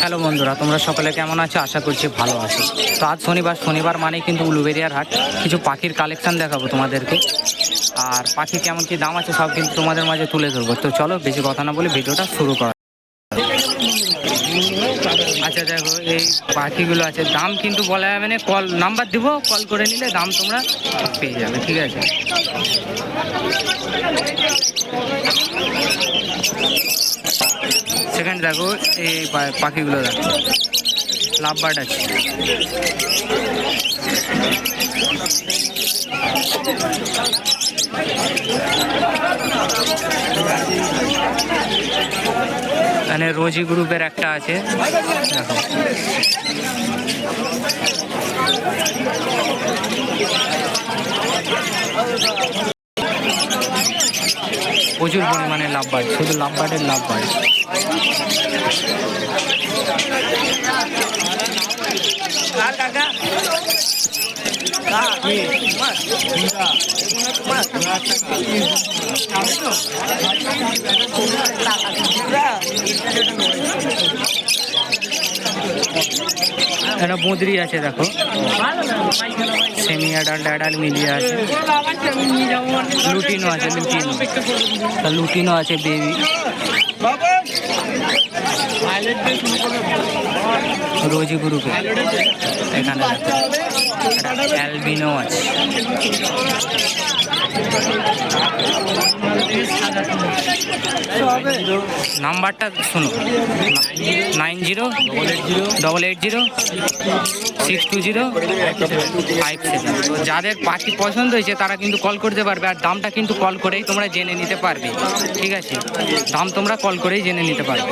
Hello বন্ধুরা, তোমরা সকলে কেমন আছো? আশা করছি ভালো আছো। তো আজ শনিবার মানেই কিন্তু উলুবেড়িয়ার হাট। কিছু পাখির কালেকশন দেখাবো তোমাদেরকে, আর পাখি কেমন কি দাম আছে সব কিন্তু তোমাদের মাঝে তুলে ধরবো। তো চলো বেশি কথা না বলে ভিডিওটা শুরু কর। আচ্ছা দেখো, এই পাখিগুলো আছে, দাম কিন্তু বলা যাবে না, কল নাম্বার দিব, কল করে নিলে দাম তোমরা পেয়ে যাবে, ঠিক আছে? সেকেন্ড দেখো, এই পাখিগুলো দেখো, লাভ বার্ড আছে। এখানে রোজি গ্রুপের একটা আছে, দেখো। প্রচুর পরিমাণে লাভ বার্ড, শুধু লাভ বার্ডের লাভ বার্ড। একটা বদ্রি আছে দেখো, সেমি অ্যাডাল্ট অ্যাডাল্ট মিলিয়ে আছে। লুটিনো আছে, লুটিনো আছে বেবি। রোজি গ্রুপে এখানে অ্যালবিনো আছে। নাম্বারটা শোনো, 9088062057। তো যাদের পাখি পছন্দ হয়েছে তারা কিন্তু কল করতে পারবে, আর দামটা কিন্তু কল করেই তোমরা জেনে নিতে পারবে, ঠিক আছে? দাম তোমরা কল করেই জেনে নিতে পারবে।